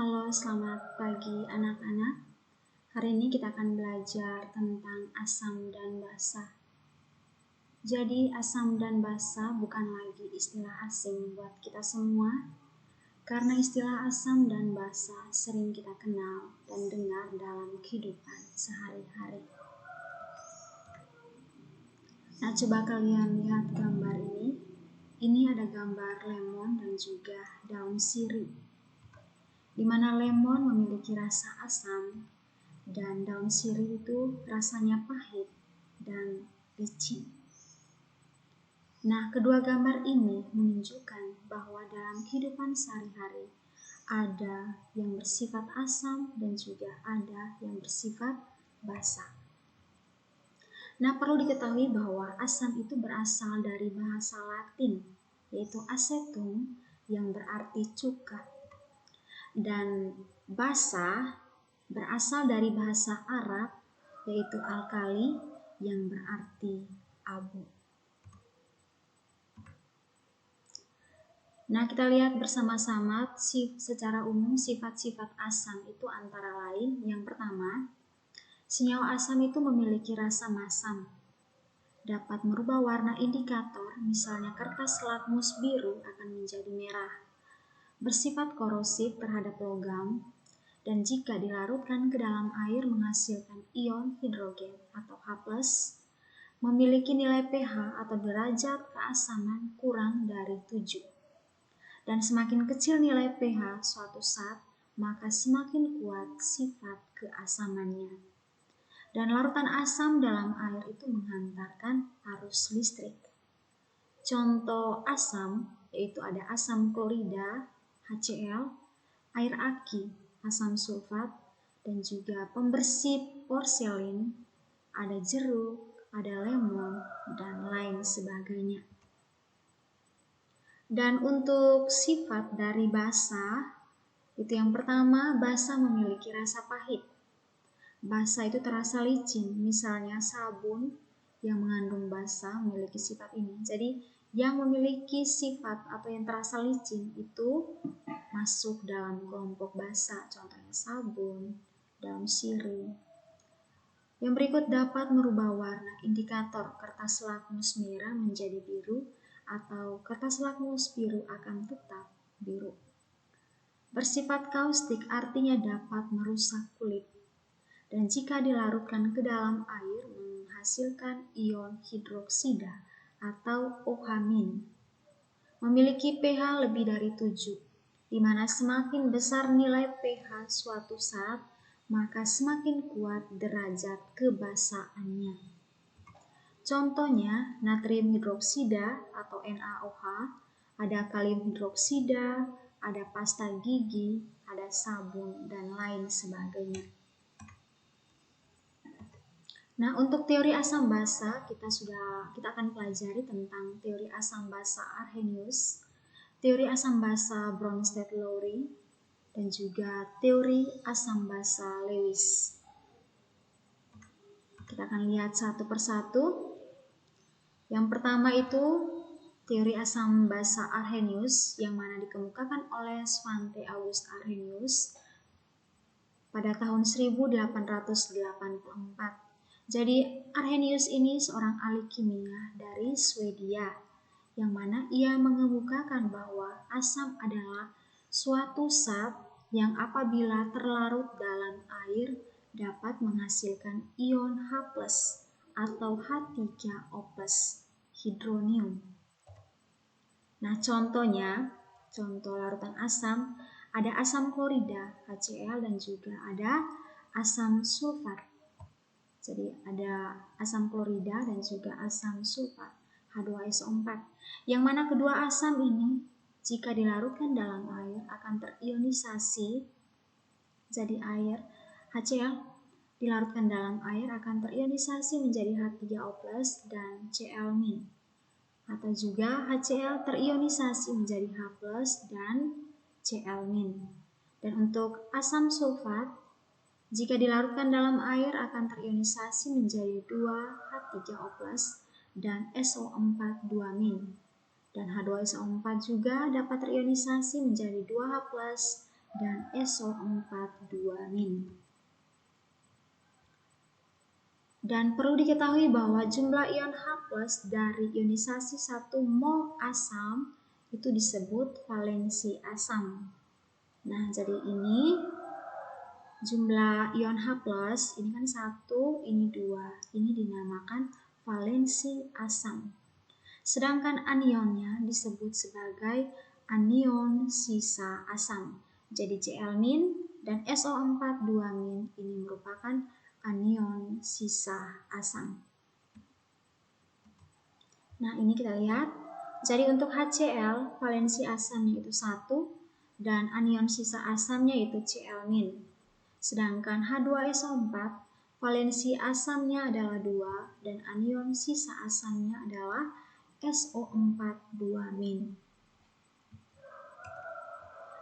Halo, selamat pagi anak-anak. Hari ini kita akan belajar tentang asam dan basa. Jadi, asam dan basa bukan lagi istilah asing buat kita semua, karena istilah asam dan basa sering kita kenal dan dengar dalam kehidupan sehari-hari. Nah, coba kalian lihat gambar ini. Ini ada gambar lemon dan juga daun sirih, di mana lemon memiliki rasa asam dan daun sirih itu rasanya pahit dan licin. Nah, kedua gambar ini menunjukkan bahwa dalam kehidupan sehari-hari ada yang bersifat asam dan juga ada yang bersifat basa. Nah, perlu diketahui bahwa asam itu berasal dari bahasa Latin, yaitu acetum, yang berarti cuka. Dan basa berasal dari bahasa Arab, yaitu alkali, yang berarti abu. Nah, kita lihat bersama-sama secara umum sifat-sifat asam itu antara lain. Yang pertama, senyawa asam itu memiliki rasa masam, dapat merubah warna indikator, misalnya kertas lakmus biru akan menjadi merah, bersifat korosif terhadap logam, dan jika dilarutkan ke dalam air menghasilkan ion hidrogen atau H+, memiliki nilai pH atau derajat keasaman kurang dari 7. Dan semakin kecil nilai pH suatu zat, maka semakin kuat sifat keasamannya. Dan larutan asam dalam air itu menghantarkan arus listrik. Contoh asam yaitu ada asam klorida, HCl, air aki, asam sulfat, dan juga pembersih porselin, ada jeruk, ada lemon, dan lain sebagainya. Dan untuk sifat dari basa, itu yang pertama, basa memiliki rasa pahit. Basa itu terasa licin, misalnya sabun yang mengandung basa memiliki sifat ini. Jadi yang memiliki sifat atau yang terasa licin itu masuk dalam kelompok basa, contohnya sabun, daun sirih. Yang berikut dapat merubah warna indikator kertas lakmus merah menjadi biru atau kertas lakmus biru akan tetap biru. Bersifat kaustik artinya dapat merusak kulit. Dan jika dilarutkan ke dalam air menghasilkan ion hidroksida atau OH-. Memiliki pH lebih dari 7, di mana semakin besar nilai pH suatu zat, maka semakin kuat derajat kebasaannya. Contohnya natrium hidroksida atau NaOH, ada kalium hidroksida, ada pasta gigi, ada sabun, dan lain sebagainya. Nah, untuk teori asam basa kita akan pelajari tentang teori asam basa Arrhenius, teori asam basa Bronsted-Lowry, dan juga teori asam basa Lewis. Kita akan lihat satu persatu. Yang pertama itu teori asam basa Arrhenius yang mana dikemukakan oleh Svante August Arrhenius pada tahun 1884. Jadi Arrhenius ini seorang ahli kimia dari Swedia, yang mana ia mengemukakan bahwa asam adalah suatu zat yang apabila terlarut dalam air dapat menghasilkan ion H+ atau H3O+ hidronium. Nah, contoh larutan asam, ada asam klorida, HCl, dan juga ada asam sulfat. Jadi ada asam klorida dan juga asam sulfat, H2SO4, yang mana kedua asam ini jika dilarutkan dalam air akan terionisasi. Jadi air HCl dilarutkan dalam air akan terionisasi menjadi H3O+ dan Cl-. Atau juga HCl terionisasi menjadi H+ dan Cl-. Dan untuk asam sulfat, jika dilarutkan dalam air akan terionisasi menjadi 2H3O+ dan SO4 2-. Dan H2SO4 juga dapat terionisasi menjadi 2H+ dan SO4 2-. Dan perlu diketahui bahwa jumlah ion H+ dari ionisasi 1 mol asam itu disebut valensi asam. Nah, jadi ini jumlah ion H+, ini kan 1, ini 2. Ini dinamakan valensi asam. Sedangkan anionnya disebut sebagai anion sisa asam. Jadi Cl- dan SO4 2- ini merupakan anion sisa asam. Nah, ini kita lihat. Jadi untuk HCl, valensi asamnya itu 1 dan anion sisa asamnya itu Cl-. Sedangkan H2SO4, valensi asamnya adalah 2 dan anion sisa asamnya adalah SO4 2-.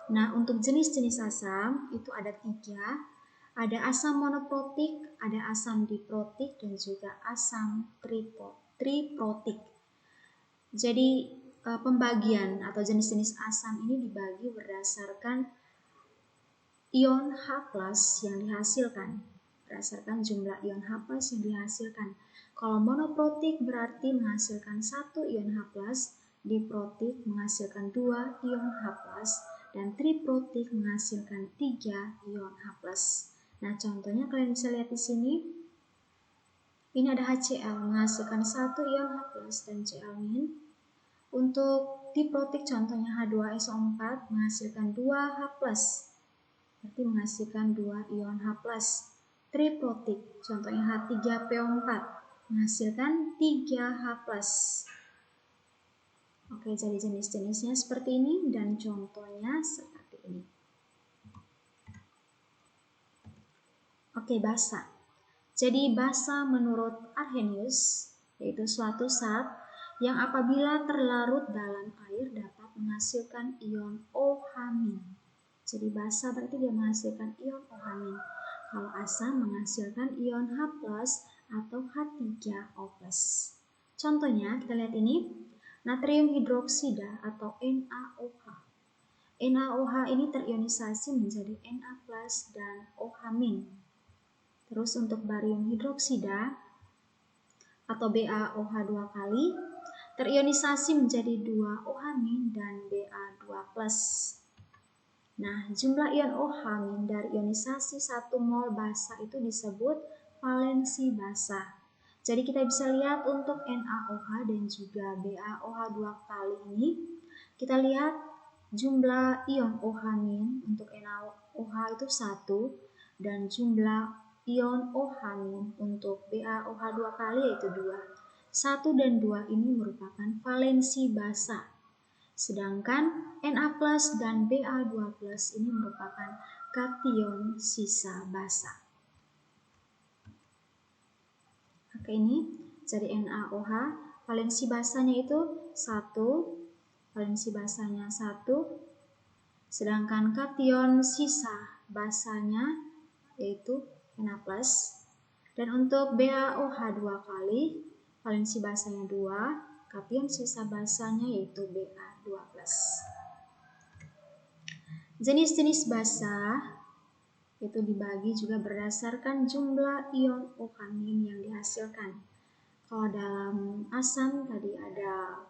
Nah, untuk jenis-jenis asam itu ada 3. Ada asam monoprotik, ada asam diprotik, dan juga asam triprotik. Jadi pembagian atau jenis-jenis asam ini dibagi berdasarkan ion H+ yang dihasilkan, berdasarkan jumlah ion H+ yang dihasilkan. Kalau monoprotik berarti menghasilkan 1 ion H+, diprotik menghasilkan 2 ion H+, dan triprotik menghasilkan 3 ion H+. Nah, contohnya kalian bisa lihat di sini. Ini ada HCl menghasilkan 1 ion H+ dan Cl-. Untuk diprotik contohnya H2SO4 menghasilkan 2 H+, berarti menghasilkan 2 ion H+. Triprotik contohnya H3PO4 menghasilkan 3 H+. Oke, jadi jenis-jenisnya seperti ini dan contohnya seperti ini. Oke, basa. Jadi basa menurut Arrhenius yaitu suatu zat yang apabila terlarut dalam air dapat menghasilkan ion OH-. Jadi basa berarti dia menghasilkan ion OH-. Kalau asam menghasilkan ion H+ atau H3O+. Contohnya kita lihat ini, natrium hidroksida atau NaOH. NaOH ini terionisasi menjadi Na+ dan OH-. Terus untuk barium hidroksida atau BaOH 2 kali terionisasi menjadi 2 OH- dan Ba2+. Nah, jumlah ion OH- dari ionisasi 1 mol basa itu disebut valensi basa. Jadi kita bisa lihat untuk NaOH dan juga BaOH 2 kali ini, kita lihat jumlah ion OH- untuk NaOH itu 1 dan jumlah ion OH- untuk BaOH 2 kali yaitu 2. 1 dan 2 ini merupakan valensi basa. Sedangkan Na+ dan Ba2+ ini merupakan kation sisa basa. Oke, ini jadi NaOH valensi basanya itu 1, valensi basanya 1, sedangkan kation sisa basanya yaitu Na+, dan untuk BaOH 2 kali valensi basanya 2, kation sisa basanya yaitu Ba2+. Jenis-jenis basa itu dibagi juga berdasarkan jumlah ion OH- yang dihasilkan. Kalau dalam asam tadi ada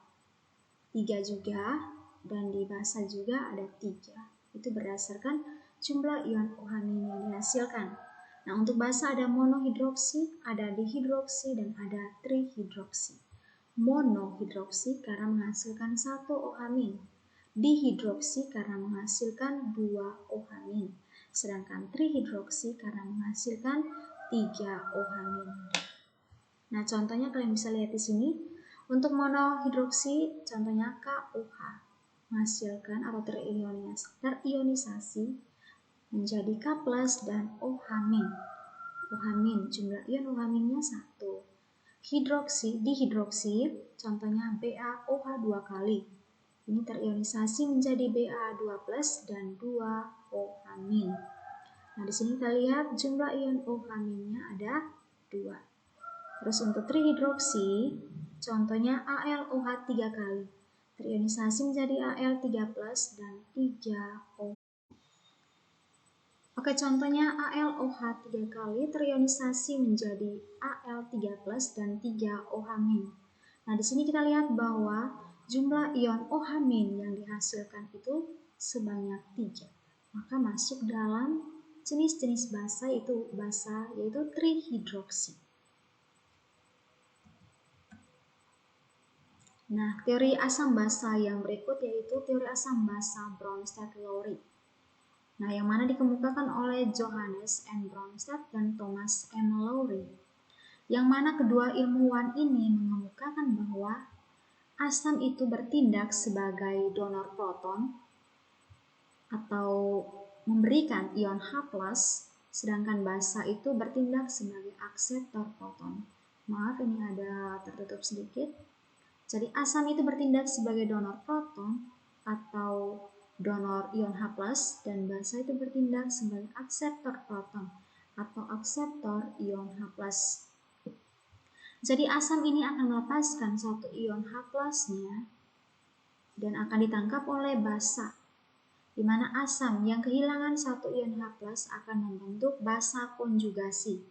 3 juga, dan di basa juga ada 3. Itu berdasarkan jumlah ion OH- yang dihasilkan. Nah, untuk basa ada monohidroksi, ada dihidroksi, dan ada trihidroksi. Monohidroksi karena menghasilkan 1 OH-. Dihidroksi karena menghasilkan 2 OH-. Sedangkan trihidroksi karena menghasilkan 3 OH-. Nah, contohnya kalian bisa lihat di sini. Untuk monohidroksi, contohnya KOH menghasilkan atau terionisasi menjadi K+ dan OH-. OH-, jumlah ion OH-nya 1. Dihidroksi, contohnya BaOH 2 kali. Ini terionisasi menjadi Ba2+ dan 2 OH-. Nah, di sini kita lihat jumlah ion OH-nya ada 2. Terus untuk trihidroksi, contohnya AlOH 3 kali. Terionisasi menjadi Al3+ dan 3 OH. Oke, contohnya AlOH 3 kali terionisasi menjadi Al3+ dan 3OH-. Nah, di sini kita lihat bahwa jumlah ion OH- yang dihasilkan itu sebanyak 3. Maka masuk dalam jenis-jenis basa yaitu trihidroksi. Nah, teori asam basa yang berikut yaitu teori asam basa Bronsted-Lowry. Nah, yang mana dikemukakan oleh Johannes N. Bronsted dan Thomas M. Lowry. Yang mana kedua ilmuwan ini mengemukakan bahwa asam itu bertindak sebagai donor proton atau memberikan ion H+, sedangkan basa itu bertindak sebagai akseptor proton. Maaf, ini ada tertutup sedikit. Jadi asam itu bertindak sebagai donor proton atau donor ion H+, dan basa itu bertindak sebagai akseptor proton atau akseptor ion H+. Jadi asam ini akan melepaskan satu ion H+-nya dan akan ditangkap oleh basa, di mana asam yang kehilangan satu ion H+ akan membentuk basa konjugasi.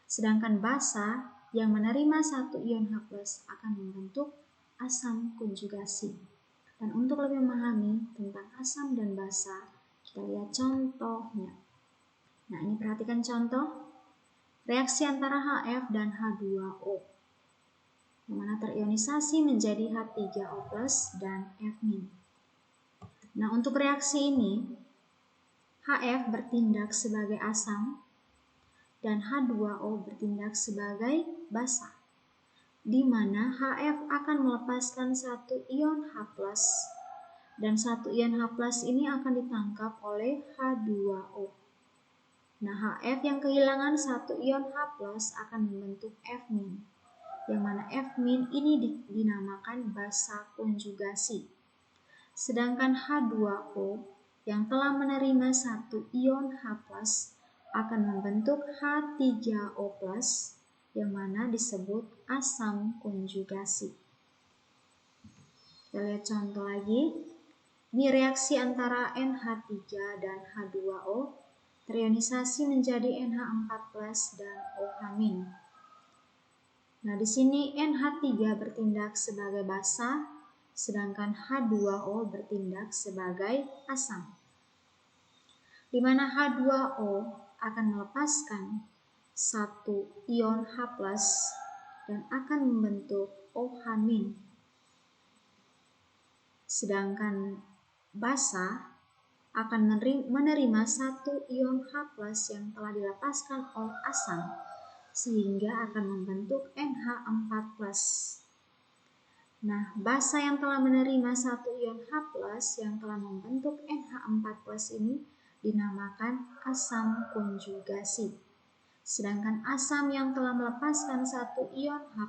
Sedangkan basa yang menerima satu ion H+ akan membentuk asam konjugasi. Dan untuk lebih memahami tentang asam dan basa, kita lihat contohnya. Nah, ini perhatikan contoh. Reaksi antara HF dan H2O, yang mana terionisasi menjadi H3O+ dan F-. Nah, untuk reaksi ini, HF bertindak sebagai asam dan H2O bertindak sebagai basa, di mana HF akan melepaskan satu ion H+, dan satu ion H+ ini akan ditangkap oleh H2O. Nah, HF yang kehilangan satu ion H+ akan membentuk F-, yang mana F- ini dinamakan basa konjugasi. Sedangkan H2O yang telah menerima satu ion H+ akan membentuk H3O+, yang mana disebut asam konjugasi. Kita lihat contoh lagi. Ini reaksi antara NH3 dan H2O terionisasi menjadi NH4+ dan OH-. Nah, di sini NH3 bertindak sebagai basa, sedangkan H2O bertindak sebagai asam, di mana H2O akan melepaskan satu ion H+ dan akan membentuk OH-. Sedangkan basa akan menerima satu ion H+ yang telah dilepaskan oleh asam, sehingga akan membentuk NH4+. Nah, basa yang telah menerima satu ion H+ yang telah membentuk NH4+ ini dinamakan asam konjugasi. Sedangkan asam yang telah melepaskan satu ion H+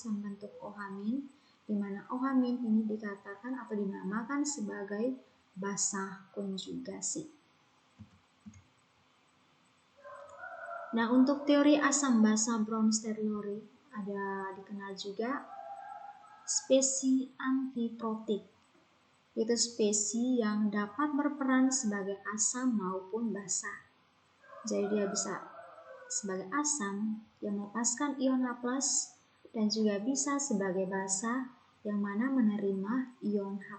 membentuk OH-, di mana OH- ini dikatakan atau dinamakan sebagai basa konjugasi. Nah, untuk teori asam basa Bronsted-Lowry ada dikenal juga spesi antiprotik, yaitu spesi yang dapat berperan sebagai asam maupun basa. Jadi dia bisa sebagai asam yang melepaskan ion H+ dan juga bisa sebagai basa yang mana menerima ion H+.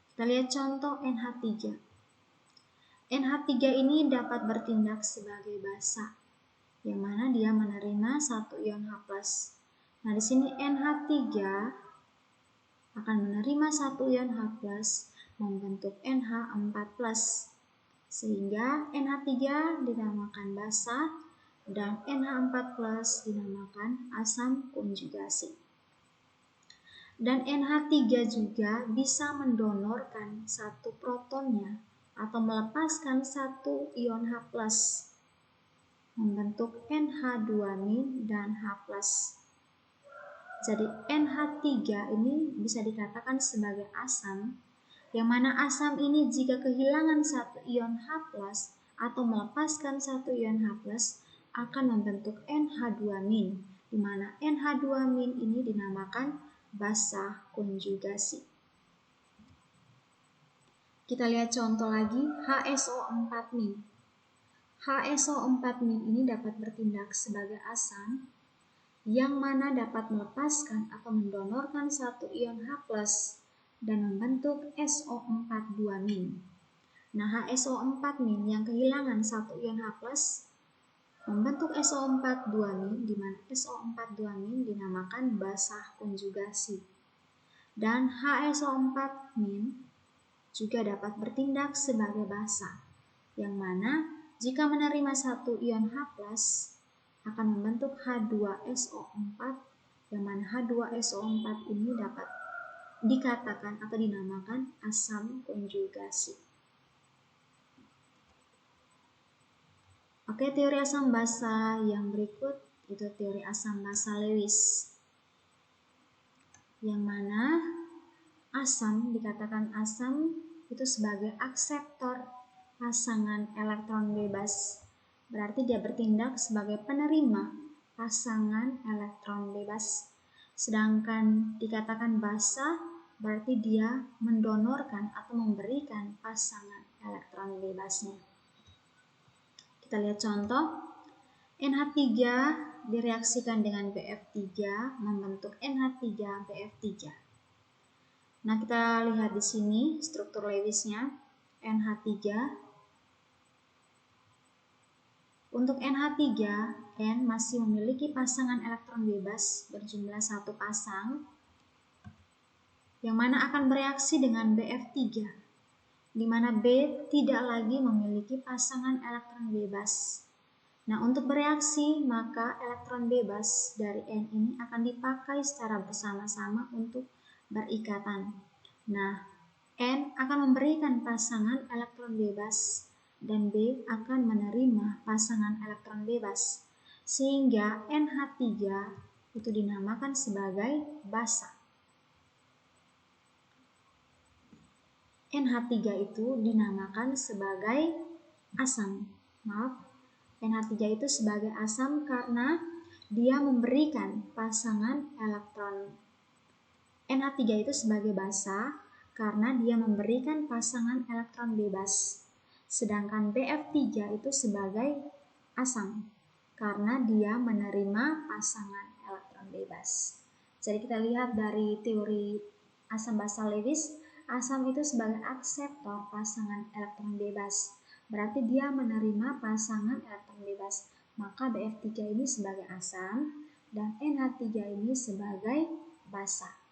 Kita lihat contoh NH3. NH3 ini dapat bertindak sebagai basa, yang mana dia menerima satu ion H+. Nah, di sini NH3 akan menerima satu ion H+ membentuk NH4+, sehingga NH3 dinamakan basa dan NH4+ dinamakan asam konjugasi. Dan NH3 juga bisa mendonorkan satu protonnya atau melepaskan satu ion H+, membentuk NH2- dan H+. Jadi NH3 ini bisa dikatakan sebagai asam, yang mana asam ini jika kehilangan satu ion H+ atau melepaskan satu ion H+ akan membentuk NH2-, di mana NH2- ini dinamakan basa konjugasi. Kita lihat contoh lagi, HSO4-. HSO4- ini dapat bertindak sebagai asam yang mana dapat melepaskan atau mendonorkan satu ion H+ dan membentuk SO42-. Nah, HSO4- yang kehilangan satu ion H+ membentuk SO42-, di mana SO42- dinamakan basa konjugasi. Dan HSO4- juga dapat bertindak sebagai basa, yang mana jika menerima satu ion H+ akan membentuk H2SO4, yang mana H2SO4 ini dapat dikatakan atau dinamakan asam konjugasi. Oke, teori asam basa yang berikut itu teori asam basa Lewis, yang mana asam dikatakan asam itu sebagai akseptor pasangan elektron bebas. Berarti dia bertindak sebagai penerima pasangan elektron bebas. Sedangkan dikatakan basa berarti dia mendonorkan atau memberikan pasangan elektron bebasnya. Kita lihat contoh. NH3 direaksikan dengan BF3 membentuk NH3BF3. Nah, kita lihat di sini struktur Lewisnya. NH3. Untuk NH3, N masih memiliki pasangan elektron bebas berjumlah 1 pasang, yang mana akan bereaksi dengan BF3, di mana B tidak lagi memiliki pasangan elektron bebas. Nah, untuk bereaksi, maka elektron bebas dari N ini akan dipakai secara bersama-sama untuk berikatan. Nah, N akan memberikan pasangan elektron bebas dan B akan menerima pasangan elektron bebas, sehingga NH3 itu dinamakan sebagai basa. NH3 itu dinamakan sebagai asam. NH3 itu sebagai asam karena dia memberikan pasangan elektron. NH3 itu sebagai basa karena dia memberikan pasangan elektron bebas. Sedangkan BF3 itu sebagai asam karena dia menerima pasangan elektron bebas. Jadi kita lihat dari teori asam basa Lewis, asam itu sebagai akseptor pasangan elektron bebas. Berarti dia menerima pasangan elektron bebas. Maka BF3 ini sebagai asam dan NH3 ini sebagai basa.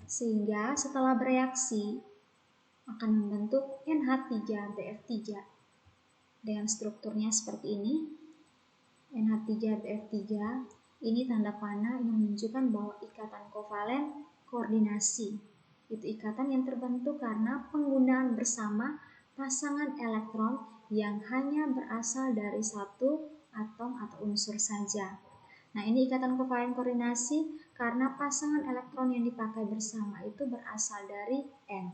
Sehingga setelah bereaksi akan membentuk NH3BF3 dengan strukturnya seperti ini. NH3BF3 ini tanda panah yang menunjukkan bahwa ikatan kovalen koordinasi. Itu ikatan yang terbentuk karena penggunaan bersama pasangan elektron yang hanya berasal dari satu atom atau unsur saja. Nah, ini ikatan kovalen koordinasi karena pasangan elektron yang dipakai bersama itu berasal dari N.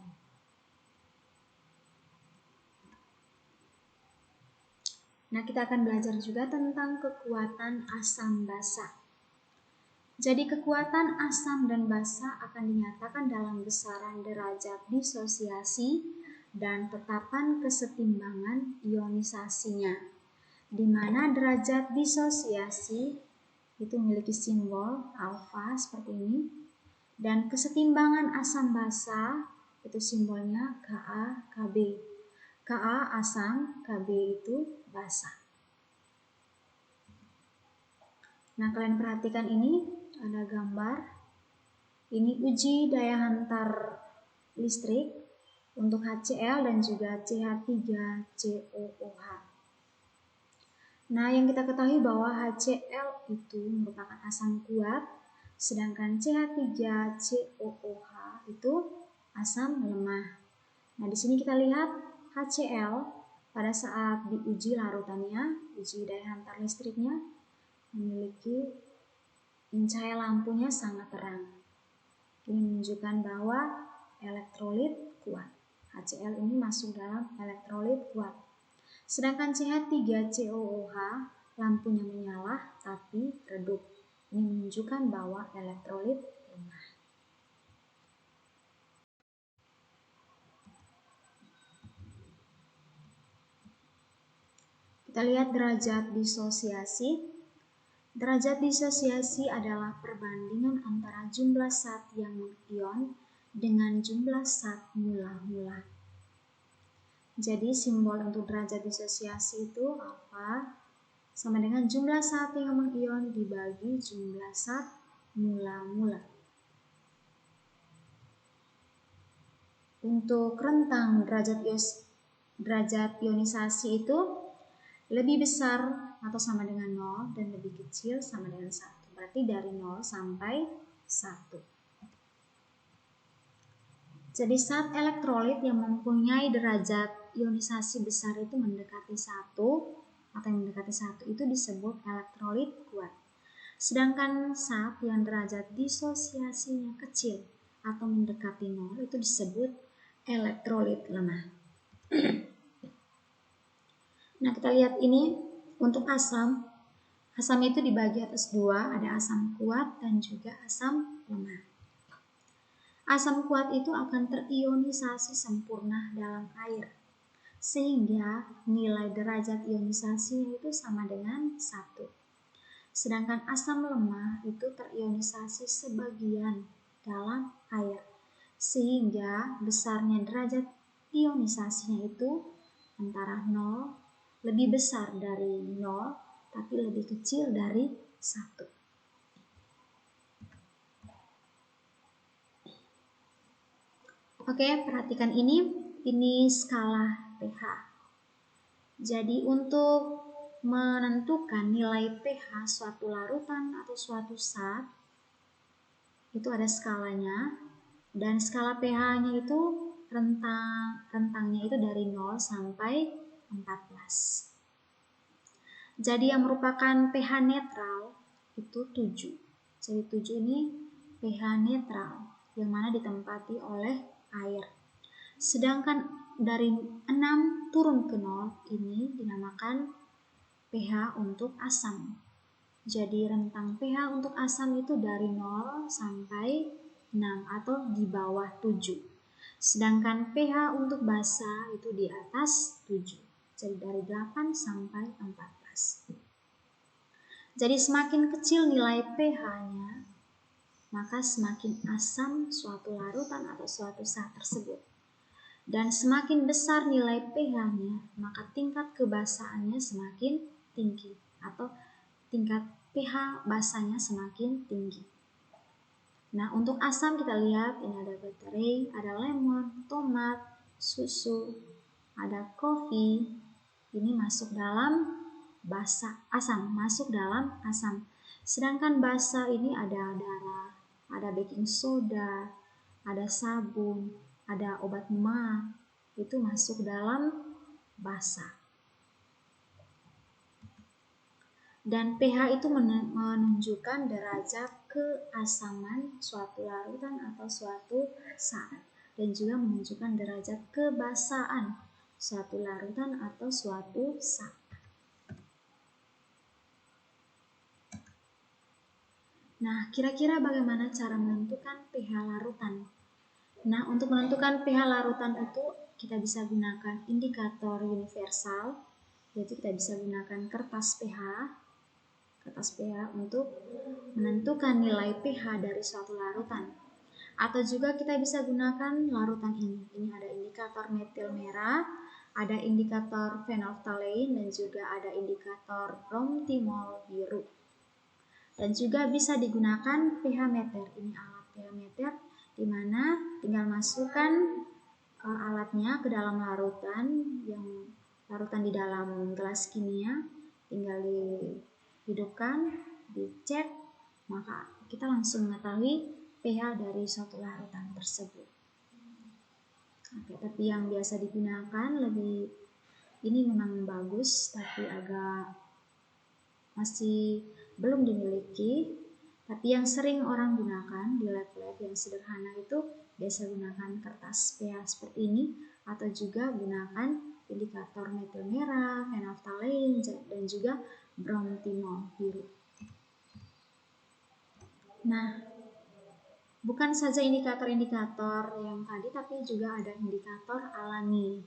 Nah, kita akan belajar juga tentang kekuatan asam basa. Jadi, kekuatan asam dan basa akan dinyatakan dalam besaran derajat disosiasi dan tetapan kesetimbangan ionisasinya, di mana derajat disosiasi itu memiliki simbol alfa seperti ini, dan kesetimbangan asam basa itu simbolnya Ka, Kb. Ka asam, Kb itu basa. Nah, kalian perhatikan ini ada gambar. Ini uji daya hantar listrik untuk HCl dan juga CH3COOH. Nah, yang kita ketahui bahwa HCl itu merupakan asam kuat, sedangkan CH3COOH itu asam lemah. Nah, di sini kita lihat HCl pada saat diuji larutannya, uji daya hantar listriknya, memiliki cahaya lampunya sangat terang. Ini menunjukkan bahwa elektrolit kuat. HCl ini masuk dalam elektrolit kuat. Sedangkan CH3COOH lampunya menyala tapi redup. Ini menunjukkan bahwa elektrolit lemah. kita lihat derajat disosiasi. Derajat disosiasi adalah perbandingan antara jumlah zat yang mengion dengan jumlah zat mula-mula. Jadi simbol untuk derajat disosiasi itu alfa sama dengan jumlah zat yang mengion dibagi jumlah zat mula-mula. Untuk rentang derajat ionisasi itu lebih besar atau sama dengan 0 dan lebih kecil sama dengan 1. Berarti dari 0 sampai 1. Jadi zat elektrolit yang mempunyai derajat ionisasi besar itu mendekati 1 atau yang mendekati 1 itu disebut elektrolit kuat. Sedangkan zat yang derajat disosiasinya kecil atau mendekati 0 itu disebut elektrolit lemah. Nah, kita lihat ini untuk asam. Asam itu dibagi atas 2, ada asam kuat dan juga asam lemah. Asam kuat itu akan terionisasi sempurna dalam air, sehingga nilai derajat ionisasinya itu sama dengan 1. Sedangkan asam lemah itu terionisasi sebagian dalam air, sehingga besarnya derajat ionisasinya itu antara 0, lebih besar dari 0, tapi lebih kecil dari 1. Oke, perhatikan ini skala pH. Jadi untuk menentukan nilai pH suatu larutan atau suatu zat, itu ada skalanya, dan skala pH-nya itu rentangnya itu dari 0 sampai 14. Jadi yang merupakan pH netral itu 7. Jadi 7 ini pH netral yang mana ditempati oleh air. Sedangkan dari 6 turun ke 0 ini dinamakan pH untuk asam. Jadi rentang pH untuk asam itu dari 0 sampai 6 atau di bawah 7. Sedangkan pH untuk basa itu di atas 7. Jadi dari 8 sampai 14. Jadi semakin kecil nilai pH-nya, maka semakin asam suatu larutan atau suatu zat tersebut. Dan semakin besar nilai pH-nya, maka tingkat kebasaannya semakin tinggi atau tingkat pH basanya semakin tinggi. Nah, untuk asam kita lihat ini ada baterai, ada lemon, tomat, susu, ada kopi. Ini masuk dalam basa, asam, masuk dalam asam. Sedangkan basa ini ada darah, ada baking soda, ada sabun, ada obat ma, itu masuk dalam basa. Dan pH itu menunjukkan derajat keasaman suatu larutan atau suatu zat, dan juga menunjukkan derajat kebasaan suatu larutan atau suatu zat. Nah, kira-kira bagaimana cara menentukan pH larutan? Nah, untuk menentukan pH larutan itu kita bisa gunakan indikator universal, yaitu kita bisa gunakan kertas pH untuk menentukan nilai pH dari suatu larutan. Atau juga kita bisa gunakan larutan ini. Ini ada indikator metil merah, ada indikator phenolphthalein, dan juga ada indikator bromtimol biru. Dan juga bisa digunakan pH meter. Ini alat pH meter di mana tinggal masukkan alatnya ke dalam larutan di dalam gelas kimia, tinggal dihidupkan, dicek, maka kita langsung mengetahui pH dari suatu larutan tersebut. Oke, tapi yang biasa digunakan ini memang bagus, tapi agak masih belum dimiliki. Tapi yang sering orang gunakan di lab-lab yang sederhana itu biasa gunakan kertas pH seperti ini, atau juga gunakan indikator metil merah, phenolphthalein, dan juga bromtimol biru. Nah, bukan saja indikator-indikator yang tadi, tapi juga ada indikator alami.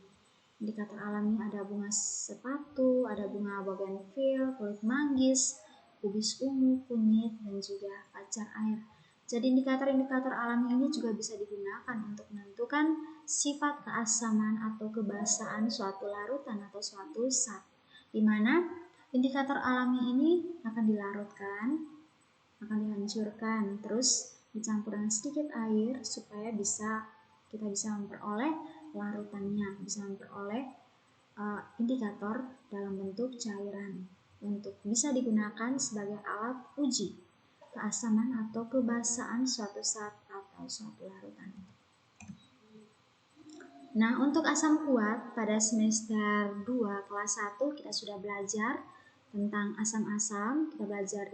Indikator alamnya ada bunga sepatu, ada bunga bougainville, kulit manggis, kubis ungu, kunyit, dan juga pacar air. Jadi indikator-indikator alami ini juga bisa digunakan untuk menentukan sifat keasaman atau kebasaan suatu larutan atau suatu zat, di mana indikator alami ini akan dilarutkan, akan dihancurkan, terus dicampur dengan sedikit air supaya kita bisa memperoleh larutannya, bisa memperoleh indikator dalam bentuk cairan untuk bisa digunakan sebagai alat uji keasaman atau kebasaan suatu zat atau suatu larutan. Nah, untuk asam kuat pada semester 2 kelas 1 kita sudah belajar tentang asam-asam, kita belajar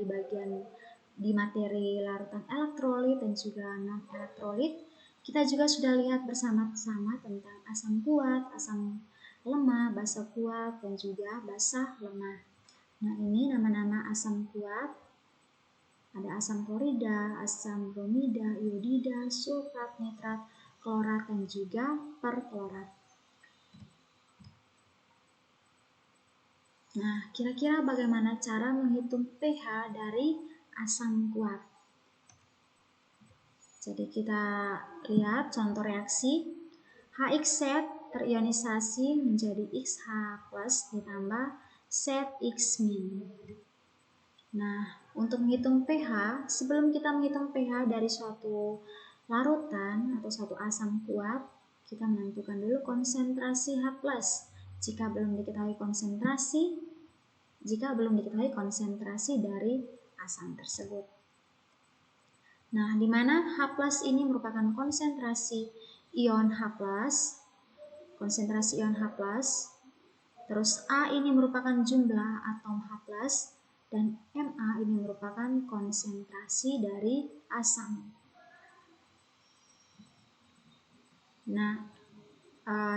di materi larutan elektrolit dan juga non-elektrolit. Kita juga sudah lihat bersama-sama tentang asam kuat, asam lemah, basa kuat, dan juga basa lemah. Nah, ini nama-nama asam kuat. Ada asam klorida, asam bromida, iodida, sulfat, nitrat, klorat, dan juga perklorat. Nah, kira-kira bagaimana cara menghitung pH dari asam kuat? Jadi kita lihat contoh reaksi. HX terionisasi menjadi XH+ ditambah ZX-. Nah, untuk menghitung pH, sebelum kita menghitung pH dari suatu larutan atau suatu asam kuat, kita menentukan dulu konsentrasi H+. Jika belum diketahui konsentrasi dari asam tersebut. Nah, di mana H+ ini merupakan konsentrasi ion H+, terus A ini merupakan jumlah atom H+, dan Ma ini merupakan konsentrasi dari asam. Nah,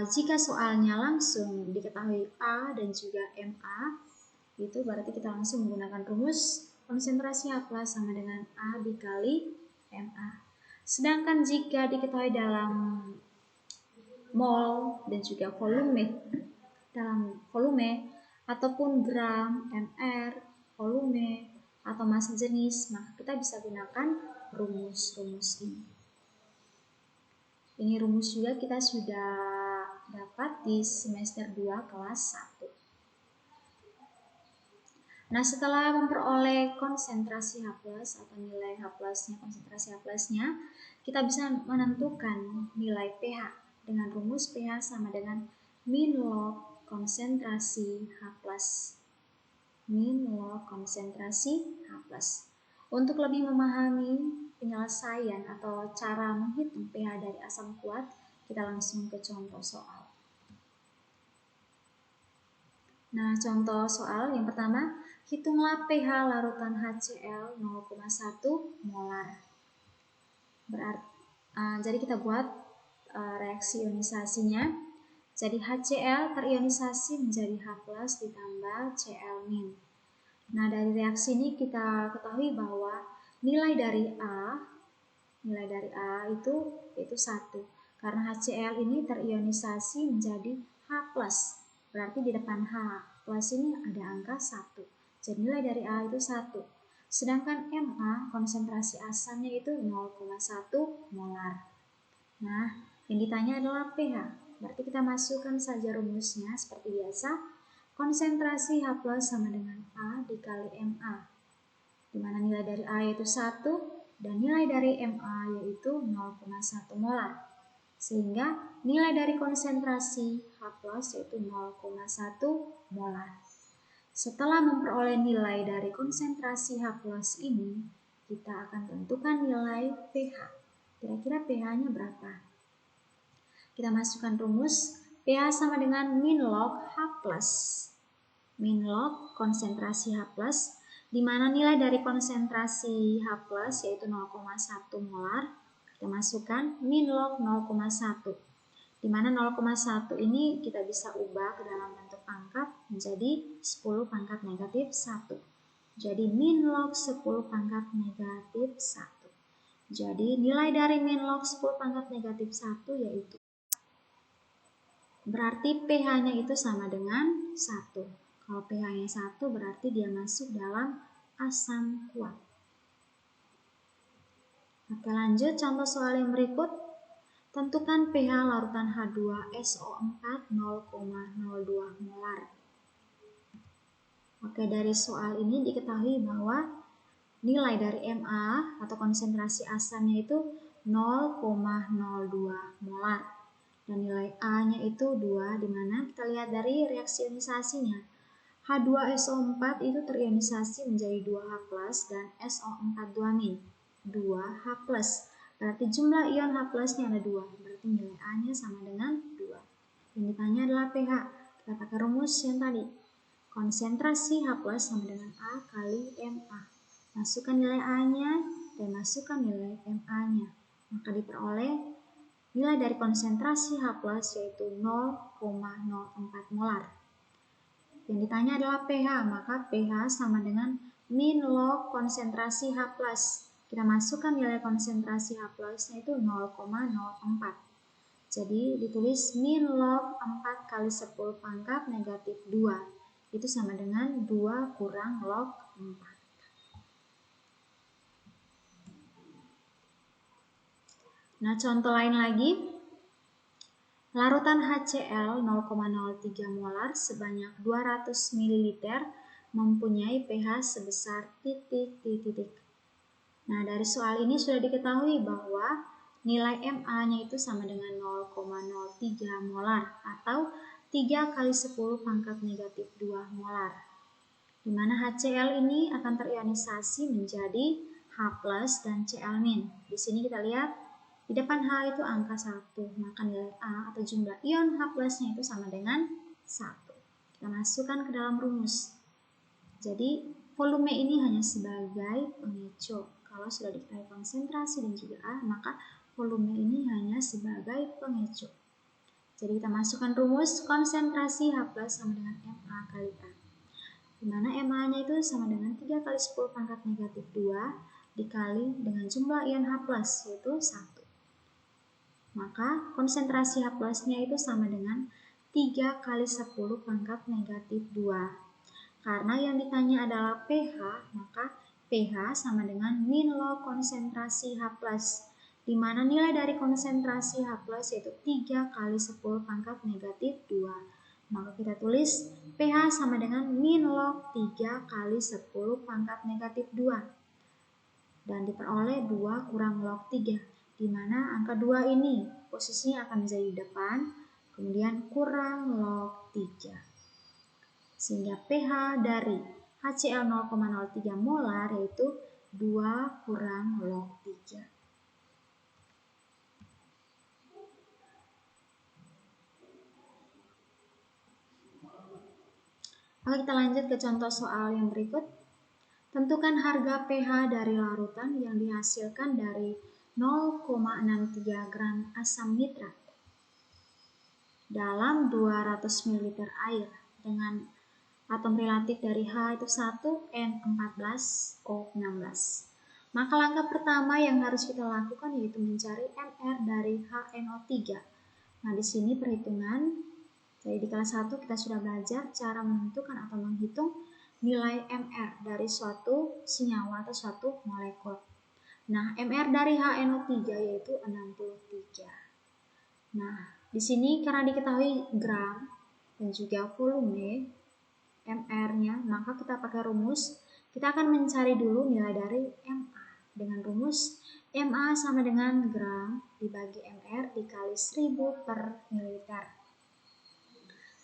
jika soalnya langsung diketahui A dan juga Ma, itu berarti kita langsung menggunakan rumus konsentrasi H+ sama dengan A dikali Ma. Sedangkan jika diketahui dalam mol dan juga volume ataupun gram, mr, volume, atau massa jenis, maka kita bisa gunakan rumus-rumus ini. Ini rumus juga kita sudah dapat di semester 2 kelas 1. Nah, setelah memperoleh konsentrasi H+ atau nilai H+-nya, konsentrasi H+-nya, kita bisa menentukan nilai pH dengan rumus pH sama dengan min log konsentrasi H+. Min log konsentrasi H+. Untuk lebih memahami penyelesaian atau cara menghitung pH dari asam kuat, kita langsung ke contoh soal. Nah, contoh soal yang pertama, hitunglah pH larutan HCl 0,1 molar. Jadi kita buat reaksi ionisasinya. Jadi HCl terionisasi menjadi H+ ditambah Cl-. Nah, dari reaksi ini kita ketahui bahwa nilai dari A itu 1. Karena HCl ini terionisasi menjadi H+. Berarti di depan H plus ini ada angka 1. Jadi nilai dari A itu 1. Sedangkan Ma, konsentrasi asamnya itu 0,1 molar. Nah, yang ditanya adalah pH. Berarti kita masukkan saja rumusnya seperti biasa. Konsentrasi H+ sama dengan A dikali Ma. Di mana nilai dari A yaitu 1 dan nilai dari Ma yaitu 0,1 molar. Sehingga nilai dari konsentrasi H+ yaitu 0,1 molar. Setelah memperoleh nilai dari konsentrasi H+ ini, kita akan tentukan nilai pH. Kira-kira pH-nya berapa? Kita masukkan rumus pH sama dengan min log H+. Min log konsentrasi H+, di mana nilai dari konsentrasi H+ yaitu 0,1 molar. Kita masukkan min log 0,1, di mana 0,1 ini kita bisa ubah ke dalam bentuk pangkat menjadi 10 pangkat negatif 1. Jadi min log 10 pangkat negatif 1. Jadi nilai dari min log 10 pangkat negatif 1 yaitu berarti pH-nya itu sama dengan 1. Kalau pH-nya 1 berarti dia masuk dalam asam kuat. Oke, lanjut contoh soal yang berikut. Tentukan pH larutan H2SO4 0,02 molar. Oke, dari soal ini diketahui bahwa nilai dari Ma atau konsentrasi asamnya itu 0,02 molar. Dan nilai A-nya itu 2, dimana kita lihat dari reaksi ionisasinya. H2SO4 itu terionisasi menjadi 2H+ dan SO4 2-, 2H+. Berarti jumlah ion H+ nya ada 2, berarti nilai A-nya sama dengan 2. Yang ditanya adalah pH. Kita pakai rumus yang tadi. Konsentrasi H+ sama dengan A kali Ma. Masukkan nilai A-nya dan masukkan nilai Ma-nya. Maka diperoleh nilai dari konsentrasi H+ yaitu 0,04 molar. Yang ditanya adalah pH, maka pH sama dengan min log konsentrasi H+. Kita masukkan nilai konsentrasi H+ yaitu 0,04. Jadi ditulis min log 4 kali 10 pangkat negatif 2. Itu sama dengan 2 kurang log 4. Nah, contoh lain lagi. Larutan HCl 0,03 molar sebanyak 200 ml mempunyai pH sebesar titik. Nah, dari soal ini sudah diketahui bahwa nilai Ma-nya itu sama dengan 0,03 molar atau 3 kali 10 pangkat negatif 2 molar. Di mana HCl ini akan terionisasi menjadi H+ dan Cl-. Di sini kita lihat di depan H itu angka 1, maka nilai A atau jumlah ion H+-nya itu sama dengan 1. Kita masukkan ke dalam rumus. Jadi volume ini hanya sebagai pengecoh. Kalau sudah diketahui konsentrasi dan juga A, maka volume ini hanya sebagai pengecoh. Jadi kita masukkan rumus konsentrasi H+ sama dengan Ma kali A. Di mana Ma-nya itu sama dengan 3 kali 10 pangkat negatif 2 dikali dengan jumlah ion H+, yaitu 1. Maka konsentrasi H+-nya itu sama dengan 3 kali 10 pangkat negatif 2. Karena yang ditanya adalah pH, maka pH sama dengan min log konsentrasi H+, di mana nilai dari konsentrasi H+ yaitu 3 kali 10 pangkat negatif 2. Maka kita tulis pH sama dengan min log 3 kali 10 pangkat negatif 2. Dan diperoleh 2 kurang log 3. Di mana angka 2 ini posisinya akan menjadi depan, kemudian kurang log 3. Sehingga pH dari HCl 0,03 molar yaitu 2 kurang log 3. Oke, kita lanjut ke contoh soal yang berikut. Tentukan harga pH dari larutan yang dihasilkan dari 0,63 gram asam nitrat dalam 200 ml air dengan atom relatif dari H itu 1, N14, O16. Maka langkah pertama yang harus kita lakukan yaitu mencari Mr dari HNO3. Nah, di sini perhitungan. Jadi di kelas 1 kita sudah belajar cara menentukan atau menghitung nilai Mr dari suatu senyawa atau suatu molekul. Nah, Mr dari HNO3 yaitu 63. Nah, di sini karena diketahui gram dan juga volume Mr-nya, maka kita pakai rumus. Kita akan mencari dulu nilai dari Ma. Dengan rumus Ma sama dengan gram dibagi Mr dikali 1000 per mililiter.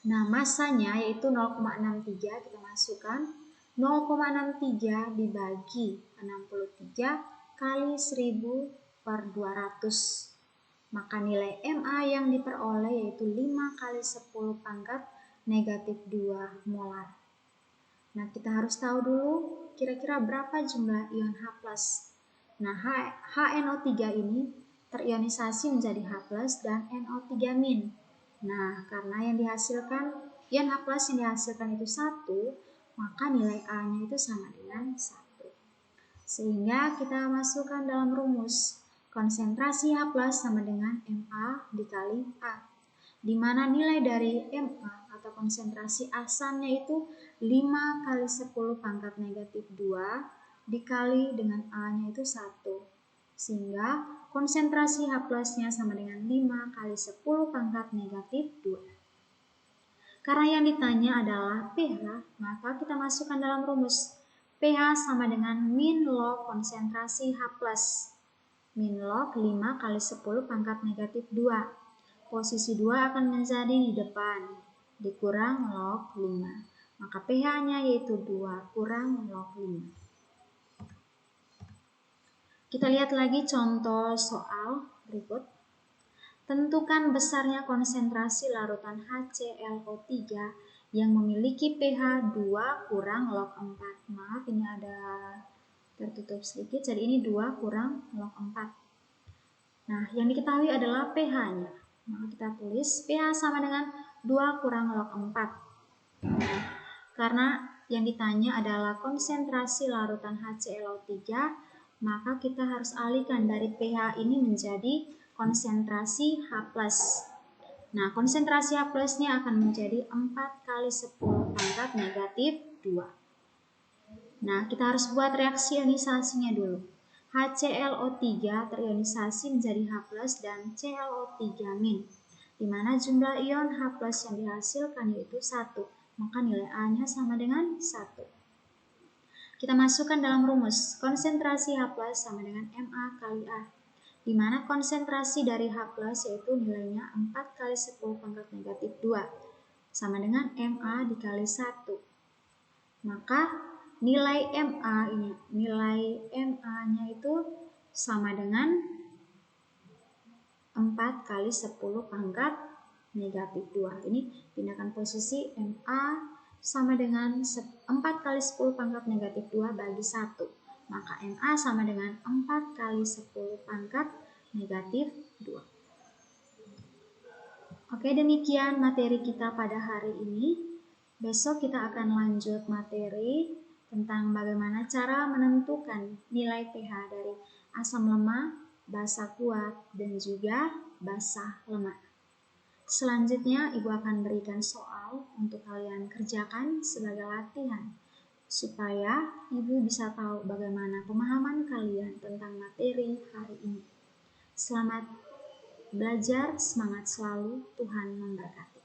Nah, masanya yaitu 0,63, kita masukkan 0,63 dibagi 63 kali 1000 per 200. Maka nilai Ma yang diperoleh yaitu 5 kali 10 pangkat negatif 2 molar. Nah, kita harus tahu dulu kira-kira berapa jumlah ion H+. Nah, HNO3 ini terionisasi menjadi H+ dan NO3-. Nah, karena yang dihasilkan ion H+ yang dihasilkan itu 1, maka nilai A-nya itu sama dengan 1. Sehingga kita masukkan dalam rumus konsentrasi H+ sama dengan Ma dikali A. di mana nilai dari Ma atau konsentrasi asalnya itu 5 kali 10 pangkat negatif 2 dikali dengan A-nya itu 1. Sehingga konsentrasi H plusnya sama dengan 5 kali 10 pangkat negatif 2. Karena yang ditanya adalah pH, maka kita masukkan dalam rumus. pH sama dengan min log konsentrasi H plus. Min log 5 kali 10 pangkat negatif 2. Posisi 2 akan menjadi di depan, dikurang log 5. Maka pH-nya yaitu 2 kurang log 5. Kita lihat lagi contoh soal berikut. Tentukan besarnya konsentrasi larutan HClO3 yang memiliki pH 2 kurang log 4. Maaf, ini ada tertutup sedikit, jadi ini 2 kurang log 4. Nah, yang diketahui adalah pH-nya. Maka kita tulis pH sama dengan 2 kurang log 4. Karena yang ditanya adalah konsentrasi larutan HClO3, maka kita harus alihkan dari pH ini menjadi konsentrasi H+. Nah, konsentrasi H plusnya akan menjadi 4 kali 10 pangkat negatif 2. Nah, kita harus buat reaksi ionisasinya dulu. HClO3 terionisasi menjadi H+ dan ClO3-, di mana jumlah ion H+ yang dihasilkan yaitu 1, maka nilai A-nya sama dengan 1. Kita masukkan dalam rumus, konsentrasi H+ sama dengan Ma kali A, di mana konsentrasi dari H+ yaitu nilainya 4 kali 10 pangkat negatif 2, sama dengan Ma dikali 1. Maka nilai Ma-nya itu sama dengan 4 kali 10 pangkat negatif 2. Ini pindahkan posisi, Ma sama dengan 4 kali 10 pangkat negatif 2 bagi 1. Maka Ma sama dengan 4 kali 10 pangkat negatif 2. Oke, demikian materi kita pada hari ini. Besok kita akan lanjut materi tentang bagaimana cara menentukan nilai pH dari asam lemah, basa kuat, dan juga basa lemah. Selanjutnya, Ibu akan berikan soal untuk kalian kerjakan sebagai latihan, supaya Ibu bisa tahu bagaimana pemahaman kalian tentang materi hari ini. Selamat belajar, semangat selalu, Tuhan memberkati.